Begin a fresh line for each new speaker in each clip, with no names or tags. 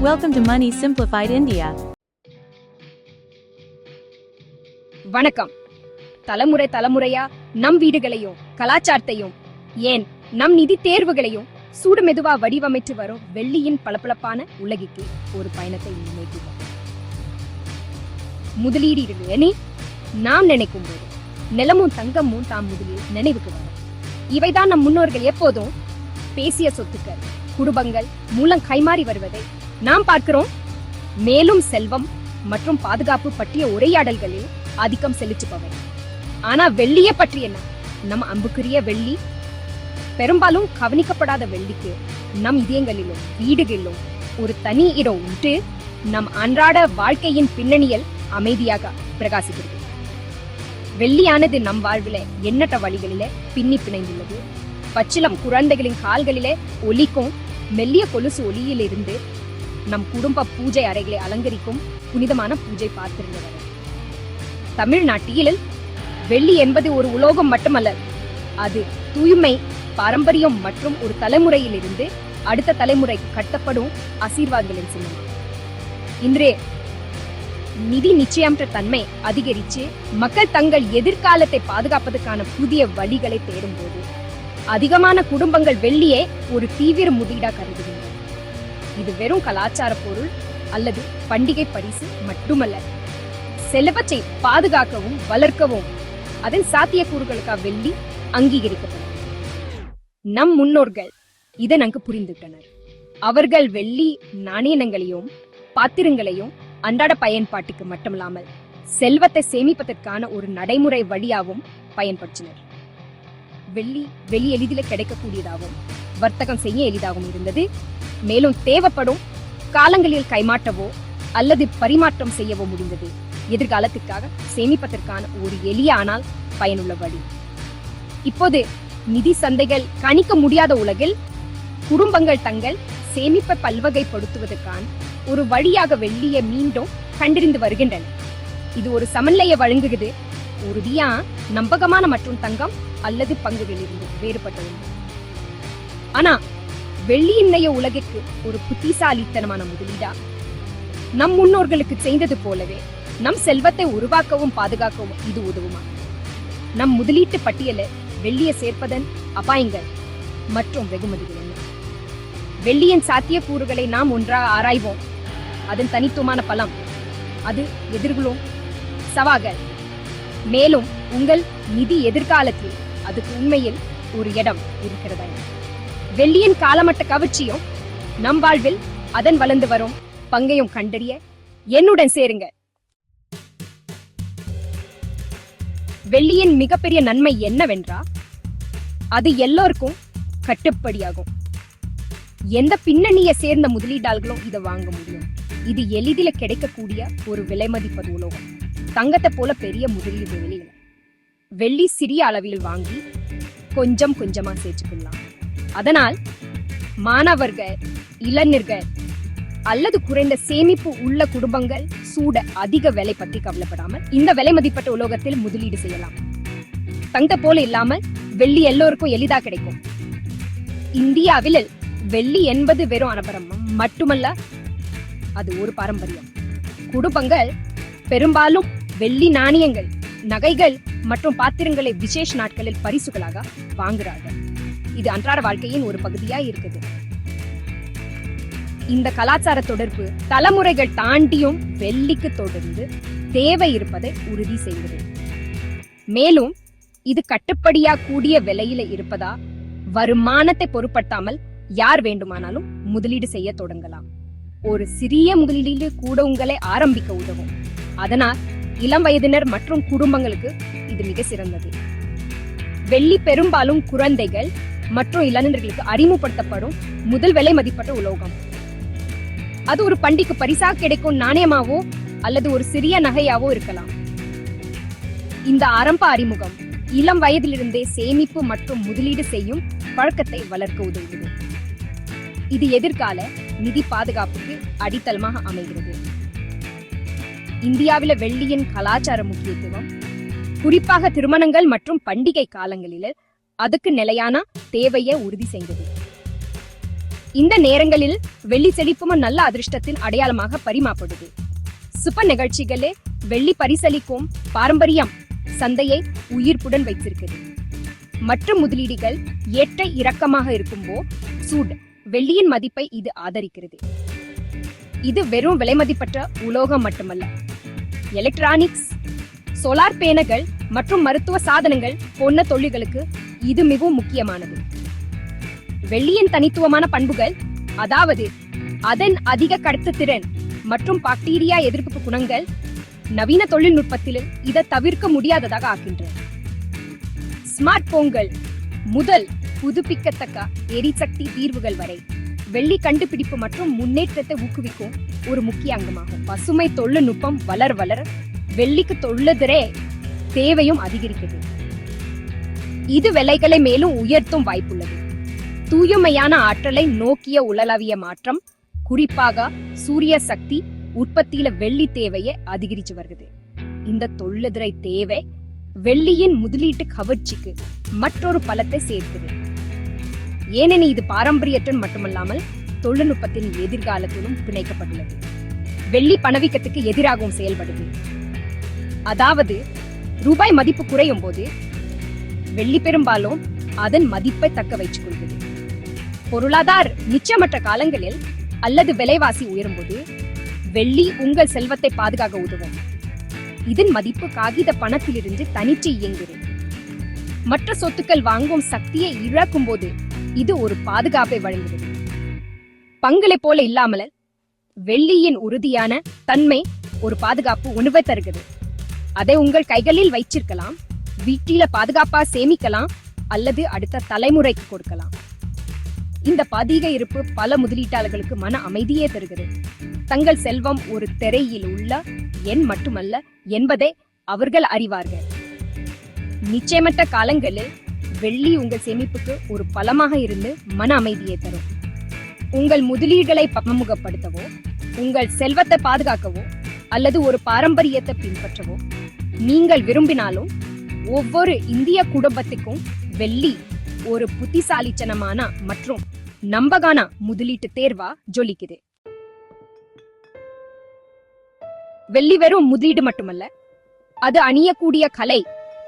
Welcome to Money Simplified India.
வணக்கம். தலைமுறை தலைமுறையா நம் வீடுகளையும் கலாச்சாரத்தையும் ஏன் நம் நிதி தேர்வுகளையும் சூடு மெதுவா வடிவமைத்து வரும் வெள்ளியின் பளபளப்பான உலகிற்கு ஒரு பயணத்தை முன்னேற்றுவோம். முதலீடு இல்லையே நாம் நினைக்கும் போது நிலமும் தங்கமும் தாம் முதலில் நினைவுக்கு வரும். இவைதான் நம் முன்னோர்கள் எப்போதும் பேசிய சொத்துக்கள் குடும்பங்கள் மூலம் கைமாறி வருவதை நாம் பார்க்கிறோம். மேலும் செல்வம் மற்றும் பாதுகாப்பு பற்றிய உரையாடல்களில் ஆதிக்கம் செலுத்துபவை. ஆனா வெள்ளியை பற்றி என்ன? நம் அம்புக்குரிய வெள்ளி பெரும்பாலும் கவனிக்கப்படாத வெள்ளிக்கு நம் இதயங்களிலும் வீடுகளிலும் ஒரு தனி இடம் உண்டு. நம் அன்றாட வாழ்க்கையின் பின்னணியில் அமைதியாக பிரகாசிக்கிறது. வெள்ளியானது நம் வாழ்வில எண்ணற்ற வழிகளிலே பின்னி பிணைந்துள்ளது. பச்சிலம் குழந்தைகளின் கால்களிலே ஒலிக்கும் மெல்லிய கொலுசு ஒலியிலிருந்து நம் குடும்ப பூஜை அறைகளை அலங்கரிக்கும் புனிதமான பூஜை பார்த்திருந்தவர். தமிழ்நாட்டில் வெள்ளி என்பது ஒரு உலோகம் மட்டுமல்ல, அது தூய்மை, பாரம்பரியம் மற்றும் ஒரு தலைமுறையிலிருந்து அடுத்த தலைமுறைக்கு கட்டப்படும் ஆசீர்வாதங்களின் சின்னம். இன்றே நிதி நிச்சயமற்ற தன்மை அதிகரித்து மக்கள் தங்கள் எதிர்காலத்தை பாதுகாப்பதற்கான புதிய வழிகளை தேடும் போது அதிகமான குடும்பங்கள் வெள்ளியே ஒரு தீவிர முதலீடாக கருதுகின்றன. இது வெறும் கலாச்சார பொருள் அல்லது பண்டிகை பரிசு மட்டுமல்ல, செல்வத்தை பாதுகாக்கவும் வளர்க்கவும் அதன் சாத்தியக்கூறுகளுக்காக வெள்ளி அங்கீகரிக்கப்படும். நம் முன்னோர்கள் இதை நன்கு புரிந்துவிட்டனர். அவர்கள் வெள்ளி நாணயங்களையும் பாத்திரங்களையும் அன்றாட பயன்பாட்டுக்கு மட்டுமில்லாமல் செல்வத்தை சேமிப்பதற்கான ஒரு நடைமுறை வழியாகவும் பயன்படுத்தினர். வெள்ளி எளிதில் கிடைக்கக்கூடியதாகவும் வர்த்தகம் செய்ய எளிதாகவும் இருந்தது. மேலும் தேவைப்படும் காலங்களில் கைமாற்றவோ அல்லது பரிமாற்றம் செய்யவோ முடிந்தது. எதிர்காலத்துக்காக சேமிப்பதற்கான ஒரு எளிய ஆனால் பயனுள்ள வழி. இப்போது நிதி சந்தைகள் கணிக்க முடியாத உலகில் குடும்பங்கள் தங்கள் சேமிப்பை பல்வகைப்படுத்துவதற்கான ஒரு வழியாக வெள்ளியை மீண்டும் கண்டறிந்து வருகின்றன. இது ஒரு சமநிலையை வழங்குகிறது. உறுதியா நம்பகமான மற்றும் தங்கம் அல்லது பங்குகளிலிருந்து வேறுபட்டது. ஆனா வெள்ளியின்னைய உலகிற்கு ஒரு புத்திசாலித்தனமான முதலீடா நம் முன்னோர்களுக்கு செய்தது போலவே நம் செல்வத்தை உருவாக்கவும் பாதுகாக்கவும் இது உதவுமா? நம் முதலீட்டு பட்டியல வெள்ளியை சேர்ப்பதன் அபாயங்கள் மற்றும் வெகுமதிகள் என்ன? வெள்ளியின் சாத்தியக்கூறுகளை நாம் ஒன்றாக ஆராய்வோம். அதன் தனித்துவமான பலம், அது எதிர்கொள்ளும் சவால்கள், மேலும் உங்கள் நிதி எதிர்காலத்தில் அதுக்கு உண்மையில் ஒரு இடம் இருக்கிறதா? வெள்ளியின் காலமட்ட கவர்ச்சியும் நம் வாழ்வில் அதன் வளர்ந்து வரும் பங்கையும் கண்டறிய என்னுடன் சேருங்க. வெள்ளியின் மிகப்பெரிய நன்மை என்னவென்றா, அது எல்லோருக்கும் கட்டுப்படியாகும். எந்த பின்னணியை சேர்ந்த முதலீட்டாளர்களும் இதை வாங்க முடியும். இது எளிதில் கிடைக்கக்கூடிய ஒரு விலை மதிப்பது உலோகம். தங்கத்தை போல பெரிய முதலீடு வெளியில. வெள்ளி சிறிய அளவில் வாங்கி கொஞ்சம் கொஞ்சமா சேர்த்துக்கலாம். அதனால் மாணவர்கள், இளைஞர்கள் அல்லது குறைந்த சேமிப்பு உள்ள குடும்பங்கள் சூட அதிக விலை பற்றி கவலைப்படாமல் இந்த விலை மதிப்பட்ட உலோகத்தில் முதலீடு செய்யலாம். தங்க போல இல்லாமல் வெள்ளி எல்லோருக்கும் எளிதா கிடைக்கும். இந்தியாவில் வெள்ளி என்பது வெறும் அனபரம் மட்டுமல்ல, அது ஒரு பாரம்பரியம். குடும்பங்கள் பெரும்பாலும் வெள்ளி நாணயங்கள், நகைகள் மற்றும் பாத்திரங்களை விசேஷ நாட்களில் பரிசுகளாக வாங்குறார்கள். இது அன்றாட வாழ்க்கையின் ஒரு பகுதியா இருக்குது. இந்த கலாச்சார தொடர்பு தலைமுறைகள் தாண்டியும் வெள்ளிக்கு தொடர்ந்து தேவை இருப்பதை உறுதி செய்கிறது. மேலும் இது கட்டுப்படியா கூடிய விலையில இருப்பதா வருமானத்தை பொருட்படுத்தாமல் யார் வேண்டுமானாலும் முதலீடு செய்ய தொடங்கலாம். ஒரு சிறிய முதலீடு கூட உங்களை ஆரம்பிக்க உதவும். அதனால் இளம் வயதினர் மற்றும் குடும்பங்களுக்கு இது மிக சிறந்தது. வெள்ளி பெரும்பாலும் குழந்தைகள் மற்றும் இளைஞர்களுக்கு அறிமுகப்படுத்தப்படும் முதல் விலை மதிப்பட்ட உலோகம். அது ஒரு பண்டிகைக்கு பரிசாக கிடைக்கும் நாணயமாவோ அல்லது ஒரு சிறிய நகையாவோ இருக்கலாம். இந்த ஆரம்ப அறிமுகம் இளம் வயதிலிருந்தே சேமிப்பு மற்றும் முதலீடு செய்யும் பழக்கத்தை வளர்க்க உதவுகிறது. இது எதிர்கால நிதி பாதுகாப்புக்கு அடித்தளமாக அமைகிறது. இந்தியாவில வெள்ளியின் கலாச்சார முக்கியத்துவம் குறிப்பாக திருமணங்கள் மற்றும் பண்டிகை காலங்களில் அதுக்கு நிலையான தேவையை உறுதி செய்தது. இந்த நேரங்களில் வெள்ளி செழிப்பும் நல்ல அதிர்ஷ்டத்தின் அடையாளமாக பரிமாப்படுது. சுப நிகழ்ச்சிகளே வெள்ளி பரிசளிக்கும் பாரம்பரியம் சந்தையை உயிர்ப்புடன் வைத்திருக்கிறது. மற்ற முதலீடுகள் ஏற்ற இறக்கமாக இருக்கும்போ சூட் வெள்ளியின் மதிப்பை இது ஆதரிக்கிறது. இது வெறும் விலை மதிப்பற்ற உலோகம் மட்டுமல்ல, எலக்ட்ரானிக்ஸ், சோலார் பேனல்கள் மற்றும் மருத்துவ சாதனங்கள் போன்ற தொழில்களுக்கு இது மிகவும் முக்கியமானது. வெள்ளியின் தனித்துவமான பண்புகள், அதாவது அதன் அதிக கடத்துத்திறன் மற்றும் பாக்டீரியா எதிர்ப்பு குணங்கள், நவீன தொழில்நுட்பத்தில் இதை தவிர்க்க முடியாததாக ஆக்கின்றன. ஸ்மார்ட் போன்கள் முதல் புதுப்பிக்கத்தக்க எரிசக்தி தீர்வுகள் வரை வெள்ளி கண்டுபிடிப்பு மற்றும் முன்னேற்றத்தை ஊக்குவிக்கும் ஒரு முக்கிய அங்கமாகும். பசுமை தொழில்நுட்பம் வளர வளர வெள்ளிக்கு தொழிலதிரே தேவையும் அதிகரிக்கிறது. இது விலைகளை மேலும் உயர்த்தும் வாய்ப்புள்ளது. தூய்மையான ஆற்றலை நோக்கிய உலகளவிய மாற்றம், குறிப்பாக சூரிய சக்தி உற்பத்தியில வெள்ளி தேவையை அதிகரிச்சு வருகிறது. இந்த தொழிலதிரை தேவை வெள்ளியின் முதலீட்டு கவர்ச்சிக்கு மற்றொரு பலத்தை சேர்க்குது. ஏனெனில் இது பாரம்பரியத்துடன் மட்டுமல்லாமல் தொழில்நுட்பத்தின் எதிர்காலத்திலும் பிணைக்கப்பட்டுள்ளது. வெள்ளி பணவீக்கத்துக்கு எதிராகவும் செயல்படுது. அதாவது ரூபாய் மதிப்பு குறையும் போது வெள்ளி பெரும்பாலும் அதன் மதிப்பை தக்க வைத்துக் கொள்கிறது. பொருளாதார நிச்சயமற்ற காலங்களில் அல்லது விலைவாசி உயரும் போது வெள்ளி உங்கள் செல்வத்தை பாதுகாக்க உதவும். இதன் மதிப்பு காகித பணத்திலிருந்து தனிச்சு இயங்குகிறது. மற்ற சொத்துக்கள் வாங்கும் சக்தியை இழக்கும் போது இது ஒரு பாதுகாப்பை வழங்குகிறது. பங்களை போல இல்லாமல் வெள்ளியின் உறுதியான தன்மை ஒரு பாதுகாப்பு உணவை தருகிறது. அதை உங்கள் கைகளில் வைச்சிருக்கலாம், வீட்டில பாதுகாப்பா சேமிக்கலாம் அல்லது அடுத்த தலைமுறைக்கு கொடுக்கலாம். இந்த பாதீக இருப்பு பல முதலீட்டாளர்களுக்கு மன அமைதியே தருகிறது. தங்கள் செல்வம் ஒரு திரையில் உள்ள எண் மட்டுமல்ல என்பதை அவர்கள் அறிவார்கள். நிச்சயமற்ற காலங்களில் வெள்ளி உங்கள் சேமிப்புக்கு ஒரு பலமாக இருந்து மன அமைதியை தரும். உங்கள் முதலீடுகளை பன்முகப்படுத்தவோ, உங்கள் செல்வத்தை பாதுகாக்கவோ அல்லது ஒரு பாரம்பரியத்தை பின்பற்றவோ நீங்கள் விரும்பினாலும் ஒவ்வொரு இந்திய குடும்பத்துக்கும் வெள்ளி ஒரு புத்திசாலித்தனமான மற்றும் நம்பகான முதலீட்டு தேர்வா ஜொலிக்குது. வெள்ளி வெறும் முதலீடு மட்டுமல்ல, அது அணியக்கூடிய கலை,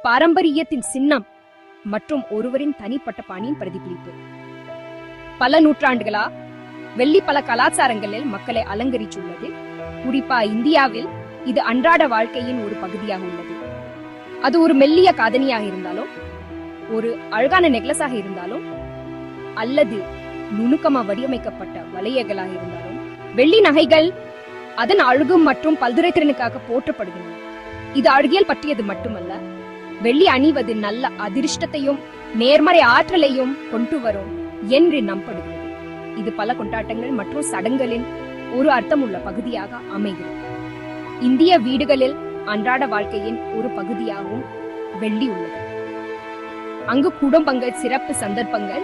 பாரம்பரியத்தின் சின்னம் மற்றும் ஒருவரின் தனிப்பட்ட பாணியின் பிரதிபலிப்பு. பல நூற்றாண்டுகளா வெள்ளி பல கலாச்சாரங்களில் மக்களை அலங்கரித்துள்ளது. குறிப்பா இந்தியாவில் இது அன்றாட வாழ்க்கையின் ஒரு பகுதியாக உள்ளது. அது ஒரு மெல்லிய காதணியாக இருந்தாலும், ஒரு அழகான நெக்லஸாக இருந்தாலும் அல்லது நுணுக்கமா வடிவமைக்கப்பட்ட வளையங்களாக இருந்தாலும், வெள்ளி நகைகள் அதன் அழகு மற்றும் பல்துறைத்திறனுக்காக போற்றப்படுகின்றன. இது அழகியல் பற்றியது மட்டுமல்ல, வெள்ளி அணிவது நல்ல அதிர்ஷ்டத்தையும் நேர்மறை ஆற்றலையும் கொண்டு வரும் என்று நம்பப்படுகிறது. இது பல கொண்டாட்டங்கள் மற்றும் சடங்குகளின் ஒரு அர்த்தமுள்ள பகுதியாக அமைகிறது. இந்திய வீடுகளில் அன்றாட வாழ்க்கையின் ஒரு பகுதியாகவும் வெள்ளி உள்ளது. அங்கு குடும்பங்கள் சிறப்பு சந்தர்ப்பங்கள்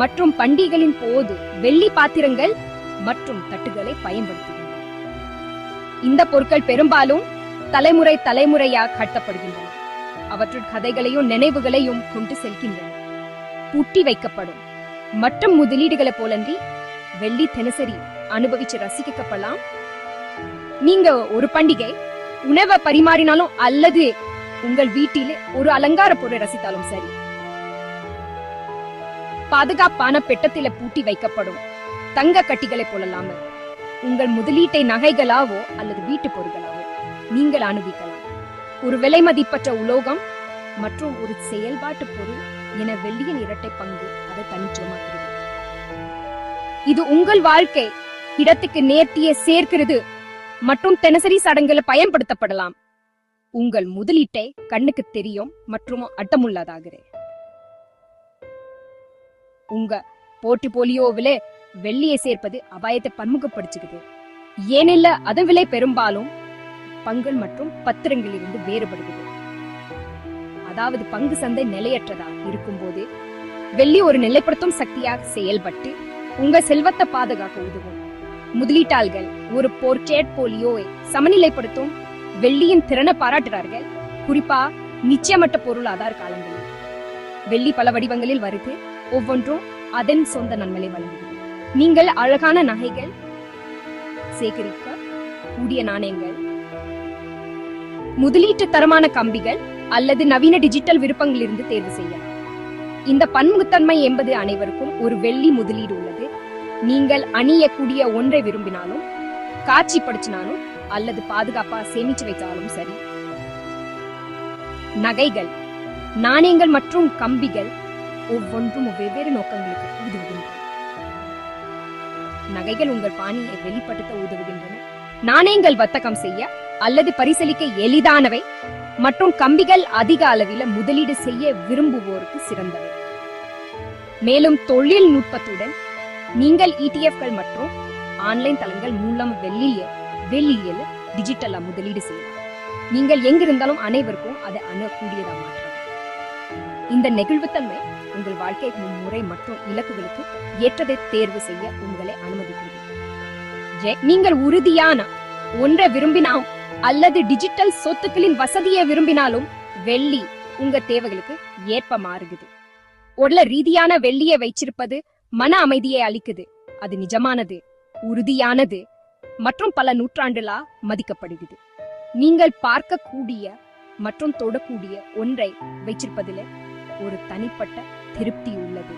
மற்றும் பண்டிகைகளின் போது வெள்ளி பாத்திரங்கள் மற்றும் தட்டுகளை பயன்படுத்துகின்றன. இந்த பொருட்கள் பெரும்பாலும் தலைமுறை தலைமுறையாக கட்டப்படுகின்றன. அவற்றுள் கதைகளையும் நினைவுகளையும் கொண்டு செல்கின்றன. பூட்டி வைக்கப்படும் மற்ற முதலீடுகளை போலன்றி வெள்ளி தினசரி அனுபவிச்சு ரசிக்கப்படலாம். நீங்க ஒரு பண்டிகை உணவை பரிமாறினாலும் அல்லது உங்கள் வீட்டிலே ஒரு அலங்கார பொருளை ரசித்தாலும் சரி, பாதுகாப்பான பெட்டத்தில பூட்டி வைக்கப்படும் தங்க கட்டிகளை போலல்லாமல் உங்கள் முதலீட்டை நகைகளாவோ அல்லது வீட்டு பொருட்களாவோ நீங்கள் அனுபவிக்கலாம். ஒரு விலை மதிப்பற்ற உலோகம் மற்றும் ஒரு செயல்பாட்டு பொருள் என வெள்ளியின் இரட்டை பங்கு அதை தனித்துவமாகிறது. இது உங்கள் வாழ்க்கை இடத்துக்கு நேர்த்தியை சேர்க்கிறது மற்றும் தினசரி சடங்குல பயன்படுத்தப்படலாம். உங்கள் முதலீட்டை கண்ணுக்கு தெரியும் மற்றும் அட்டமுள்ளதாகிறது. உங்க போர்ட்போலியோவில வெள்ளியை சேர்ப்பது அபாயத்தை பன்முகப்படுத்துகிறது. ஏனில்ல அதன் விலை பெரும்பாலும் பங்குகள் மற்றும் பத்திரங்களில் இருந்து வேறுபடுகிறது. அதாவது பங்கு சந்தை நிலையற்றதா இருக்கும் போது வெள்ளி ஒரு நிலைப்படுத்தும் சக்தியாக செயல்பட்டு உங்க செல்வத்தை பாதுகாக்க உதவும். முதலீட்டாளர்கள் ஒரு போர்ட்போலியோவை சமநிலைப்படுத்தும் வெள்ளியின் திறனை பாராட்டுறார்கள். குறிப்பா நிச்சயமற்ற பொருளாதார காலங்களில் வெள்ளி பல வடிவங்களில் வருது. ஒவ்வொன்றும் அதன் சொந்த நன்மையை வழங்குகிறது. நீங்கள் அழகான நகைகள், சேகரிக்க கூடிய நாணயங்கள், முதலீட்டு தரமான கம்பிகள் அல்லது நவீன டிஜிட்டல் விருப்பங்களிலிருந்து தேர்வு செய்யலாம். இந்த பன்முகத்தன்மை என்பது அனைவருக்கும் ஒரு வெள்ளி முதலீடு உள்ளது. நீங்கள் அணியக்கூடிய ஒன்றை விரும்பினாலும், காட்சிப்படுத்தினாலும் அல்லது பாதுகாப்பா சேமிச்சு வைத்தாலும் சரி. நகைகள், நாணயங்கள் மற்றும் கம்பிகள் ஒவ்வொன்றும் வெவ்வேறு நோக்கங்களுக்கு உதவுகின்றன. நகைகள் உங்கள் பாணியை வெளிப்படுத்த உதவுகின்றன. நாணயங்கள் வர்த்தகம் செய்ய அல்லது பரிசீலிக்க எளிதானவை மற்றும் கம்பிகள் அதிக அளவில் முதலீடு செய்ய விரும்புவோருக்கு சிறந்தவை. மேலும் தொழில்நுட்பத்துடன் நீங்கள் ETFகள் மற்றும் ஆன்லைன் தளங்கள் மூலம் வெளியில் டிஜிட்டலா முதலீடு செய்யலாம். நீங்கள் எங்கிருந்தாலும் அனைவருக்கும் அதை அணுகக்கூடியதா மாற்றலாம். இந்த நெகிழ்வுத்தன்மை உங்கள் வாழ்க்கை முறை மற்றும் இலக்குகளுக்கு ஏற்றதை தேர்வு செய்ய உங்களை அனுமதிக்கிறது. நீங்கள் உறுதியான ஒன்றை விரும்பினால் அல்லது டிஜிட்டல் சொத்துக்களின் வசதியை விரும்பினாலும் வெள்ளி உங்க தேவைகளுக்கு ஏற்ப மாறுகிறது. உடல ரீதியான வெள்ளியை வைச்சிருப்பது மன அமைதியை அளிக்குது. அது நிஜமானது, உறுதியானது மற்றும் பல நூற்றாண்டுகளா மதிக்கப்படுகிறது. நீங்கள் பார்க்கக்கூடிய மற்றும் தொடக்கூடிய ஒன்றை வைச்சிருப்பதில் ஒரு தனிப்பட்ட திருப்தி உள்ளது.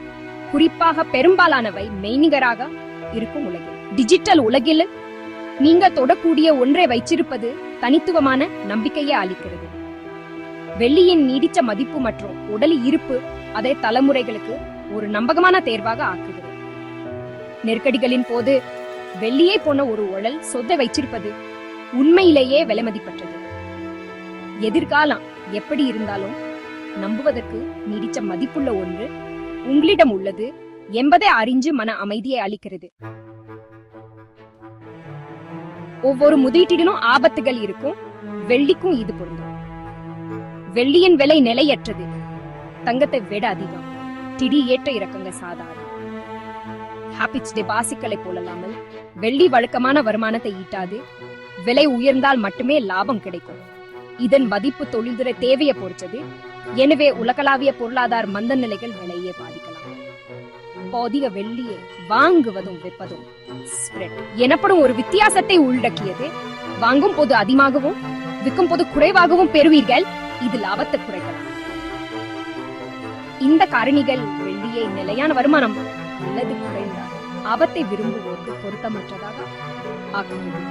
குறிப்பாக பெரும்பாலானவை மெய்நிகராக இருக்கும் உலகில். டிஜிட்டல் உலகில் நீங்கள் தொடக்கூடிய ஒன்றை வைச்சிருப்பது தனித்துவமான நம்பிக்கையை அளிக்கிறது. வெள்ளியின் நீடித்த மதிப்பு மற்றும் உடல் இருப்பு அதை தலைமுறைகளுக்கு ஒரு நம்பகமான தேர்வாக ஆக்குகிறது. நெருக்கடிகளின் போது வெள்ளியை போன ஒரு உடல் சொத்தை வைச்சிருப்பது உண்மையிலேயே விலைமதிப்பற்றது. எதிர்காலம் எப்படி இருந்தாலும் நம்புவதற்கு நீடித்த மதிப்புள்ள ஒன்று உங்களிடம் உள்ளது என்பதை அறிஞ்சு மன அமைதியை அளிக்கிறது. ஒவ்வொரு முதலீட்டிலும் ஆபத்துகள் இருக்கும். வெள்ளிக்கும் இது பொருந்தும். வெள்ளியின் விலை நிலையற்றது, தங்கத்தை விட அதிகம். திடீர் ஏற்ற இறக்கங்கள் சாதாரணம். ஹாபிட்ஸ் டெபாசிட்களை போலல்லாமல் வெள்ளி வழக்கமான வருமானத்தை ஈட்டாது. விலை உயர்ந்தால் மட்டுமே லாபம் கிடைக்கும். இதன் மதிப்பு தொழில்துறை தேவையை பொறுத்தது. எனவே உலகளாவிய பொருளாதார மந்த நிலைகள் விலையை பாதிக்கலாம். அதிக வெள்ளியை வாங்குவதும் விற்பதும் ஸ்ப்ரெட் எனப்படும் ஒரு வித்தியாசத்தை உள்ளடக்கியது. வாங்கும் போது அதிகமாகவும் விற்கும் போது குறைவாகவும் பெறுவீர்கள். இது லாபத்தை குறைக்கலாம். இந்த காரணிகள் வெள்ளியை நிலையான வருமானம் அல்லது குறைந்த ஆபத்தை விரும்புவோருக்கு பொருத்தமற்றதாக ஆக்குகிறது.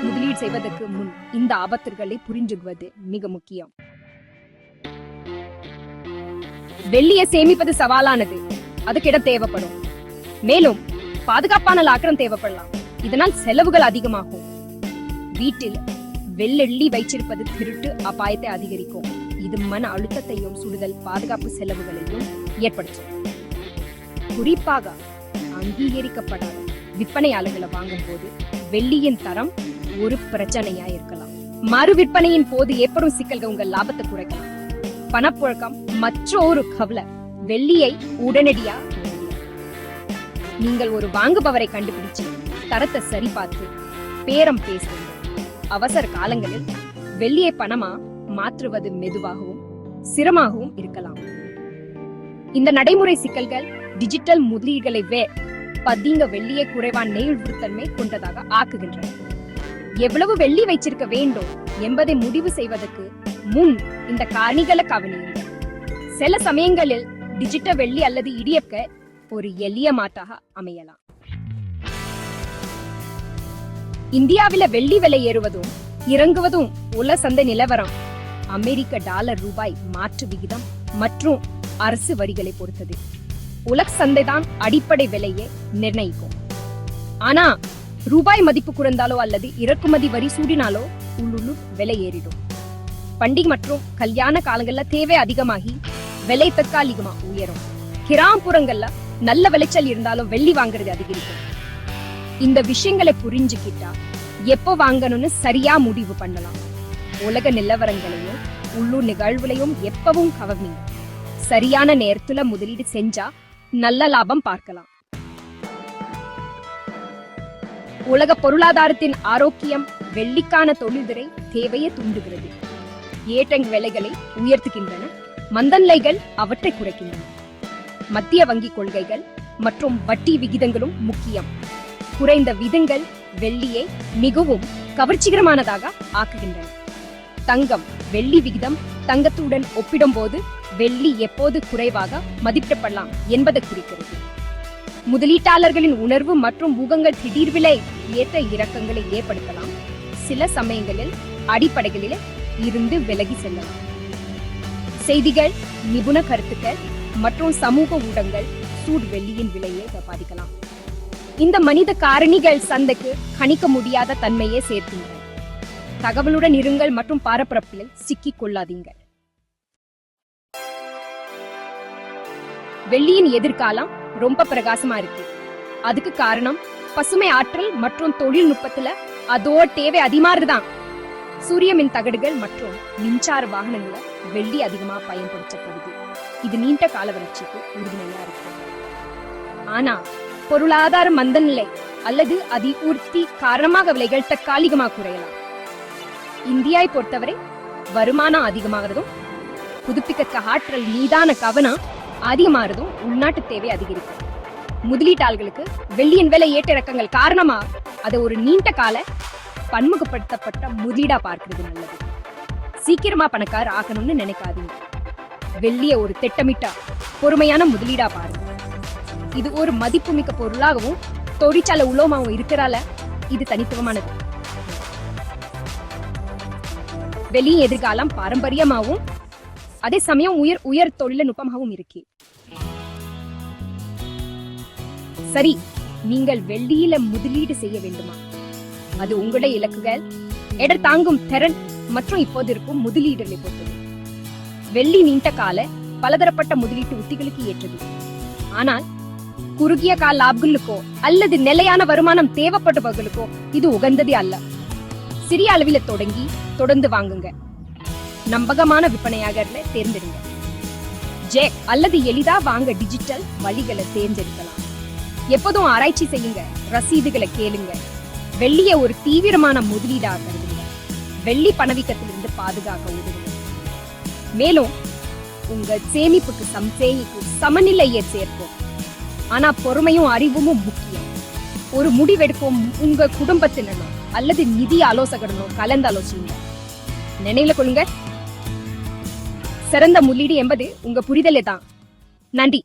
முதலீடு செய்வதற்கு முன் இந்த ஆபத்துகளை புரிஞ்சுக்குவது மிக முக்கியம். வெள்ளியை சேமிப்பது சவாலானது. அதுக்கு இடம் தேவைப்படும். மேலும் பாதுகாப்பான லாக்கரம் தேவைப்படலாம். இதனால் செலவுகள் அதிகமாகும். வீட்டில் வெள்ளி வைச்சிருப்பது திருட்டு அபாயத்தை அதிகரிக்கும். இது மன அழுத்தத்தையும் சுடுதல் பாதுகாப்பு செலவுகளையும் ஏற்படுத்தும். குறிப்பாக அங்கீகரிக்கப்படாத விற்பனையாளர்களை வாங்கும் போது வெள்ளியின் தரம் ஒரு பிரச்சனையா இருக்கலாம். மறு விற்பனையின் போது ஏற்படும் சிக்கல்கள் உங்கள் லாபத்தை குறைக்கலாம். பணப்புழக்கம் மற்றொரு கவலை. வெள்ளியை உடனடியா நீங்கள் ஒரு வாங்குபவரை கண்டுபிடிச்சு தரத்தை சரி பார்த்து பேரம் பேசுங்க. அவசர காலங்களில் வெள்ளியை பணமா மாற்றுவது மெதுவாகவும் சிரமமாகவும் இருக்கலாம். இந்த நடைமுறை சிக்கல்கள் டிஜிட்டல் முதலீடுகளை பதிங்க வெள்ளியை குறைவான நெகிழ்வுத்தன்மை கொண்டதாக ஆக்குகின்றன. எவ்வளவு வெள்ளி வைச்சிருக்க வேண்டும் என்பதை முடிவு செய்வதற்கு முன் இந்த காரணிகளை கவனியுங்கள். சில சமயங்களில் டிஜிட்டல் வெள்ளி அல்லது ETF ஒரு எளிய மாற்றாக அமையலாம். இந்தியாவில வெள்ளி விலை ஏறுவதும் இறங்குவதும் உலக சந்தை நிலவரம், அமெரிக்க டாலர் ரூபாய் மாற்று விகிதம் மற்றும் அரசு வரிகளை பொறுத்தது. உலக சந்தை தான் அடிப்படை விலையை நிர்ணயிக்கும். ஆனா ரூபாய் மதிப்பு குறைந்தாலோ அல்லது இறக்குமதி வரி சூடினாலோ உள்ளூர் விலை ஏறிடும். பண்டிகை மற்றும் கல்யாண காலங்கள்ல தேவை அதிகமாகி விலை தற்காலிகமா உயரும். கிராமப்புறங்கள்ல நல்ல விளைச்சல் இருந்தாலும் வெள்ளி வாங்குறது அதிகரிக்கும். இந்த விஷயங்களை புரிஞ்சுக்கிட்டா எப்போ வாங்கணும்னு சரியா முடிவு பண்ணலாம். உலக நிலவரங்களையும் உள்ளூர் நிகழ்வுகளையும் எப்பவும் கவனிங்க. சரியான நேரத்துல முதலீடு செஞ்சா நல்ல லாபம் பார்க்கலாம். உலக பொருளாதாரத்தின் ஆரோக்கியம் வெள்ளிக்கான தொழில்துறை தேவையை தூண்டுகிறது. ஏற்றங்க விலைகளை உயர்த்துகின்றன, மந்தநிலைகள் அவற்றை குறைக்கின்றன. மத்திய வங்கி கொள்கைகள் மற்றும் வட்டி விகிதங்களும் முக்கியம். குறைந்த விதங்கள் வெள்ளியை மிகவும் கவர்ச்சிகரமானதாக ஆக்குகின்றன. தங்கம் வெள்ளி விகிதம் தங்கத்துடன் ஒப்பிடும்போது வெள்ளி எப்போது குறைவாக மதிப்பிடப்படலாம் என்பதை குறிக்கிறது. முதலீட்டாளர்களின் உணர்வு மற்றும் ஊகங்கள் திடீர் விலை ஏற்ற இறக்கங்களை ஏற்படுத்தலாம். சில சமயங்களில் அடிப்படைகளில் இருந்து விலகி செல்லலாம். செய்திகள், நிபுண கருத்துக்கள் மற்றும் சமூக ஊடகங்கள் சூடு வெள்ளியின் விலையை பாதிக்கலாம். இந்த மனித காரணிகள் சந்தைக்கு கணிக்க முடியாத தன்மையை சேர்க்கின்றன. தகவலுடன் இருங்கள் மற்றும் பாரபரப்பில் சிக்கிக் கொள்ளாதீங்கள். வெள்ளியின் எதிர்காலம் ரொம்ப பிரகாசமா இருக்கு. அதுக்கு காரணம் பசுமை ஆற்றல் மற்றும் தொழில்நுட்பத்துல அதோட தேவை அதிகமா இருக்குதான். சூரிய மின் தகடுகள் மற்றும் மின்சார வாகனங்களை வெள்ளி அதிகமா பயன்படுத்தப்படுது. இது நீண்ட கால வளர்ச்சிக்கு உறுதுணையா இருக்கு. ஆனா பொருளாதார மந்தநிலை அல்லது அதிகூர்த்தி காரணமாக விலைகள் தற்காலிகமாக குறையலாம். இந்தியாவை பொறுத்தவரை வருமானம் அதிகமாகிறதும் புதுப்பிக்க ஆற்றல் மீதான கவனம் அதிகமாகிறதும் உள்நாட்டு தேவை அதிகரிக்கும். முதலீட்டாளர்களுக்கு வெள்ளியின் விலை ஏற்ற இறக்கங்கள் காரணமா அதை ஒரு நீண்ட கால பன்முகப்படுத்தப்பட்ட முதலீடா பார்க்கிறது நல்லது. சீக்கிரமா பணக்கார ஆகணும்னு நினைக்காதீங்க. வெள்ளிய ஒரு திட்டமிட்ட பொறுமையான முதலீடா பாருங்க. இது ஒரு மதிப்புமிக்க பொருளாகவும் தொழிற்சாலை உலோகமாகவும் இருக்கிறால இது தனித்துவமானது. வெள்ளியின் எதிர்காலம் பாரம்பரியமாகவும் அதே சமயம் உயர் தொழில்நுட்பமாகவும் இருக்கு. சரி, நீங்கள் வெள்ளியில முதலீடு செய்ய வேண்டுமா? அது உங்களுடைய இலக்குகள், எடை தாங்கும் திறன் மற்றும் இப்போது இருக்கும் முதலீடுகளை பொறுத்தது. வெள்ளி நீண்ட கால பலதரப்பட்ட முதலீட்டு உத்திகளுக்கு ஏற்றது. ஆனால் குறுகிய கால லாபங்களுக்கோ அல்லது நிலையான வருமானம் தேவைப்படுபவர்களுக்கோ இது உகந்ததே அல்ல. சிறிய அளவில் தொடங்கி தொடர்ந்து வாங்குங்க. நம்பகமான விற்பனையாக தேர்ந்தெடுங்க. ஜெக் அல்லது எளிதா வாங்க டிஜிட்டல் வழிகளை தேர்ந்தெடுக்கலாம். எப்போதும் ஆராய்ச்சி செய்யுங்க, ரசீதுகளை கேளுங்க. வெள்ளிய ஒரு தீவிரமான முதலீடாக கருதுங்க. வெள்ளி பணவீக்கத்திலிருந்து பாதுகாக்க உதவுங்க. மேலும் உங்க சேமிப்புக்கு சமநிலையை சேர்ப்போம். ஆனா பொறுமையும் அறிவும் முக்கியம். ஒரு முடிவெடுக்கும் உங்க குடும்பத்தினரும் அல்லது நிதி ஆலோசகரனோ கலந்து ஆலோசிங்க. நினைவுல கொள்ளுங்க, சிறந்த முதலீடு என்பது உங்க புரிதலே தான். நன்றி.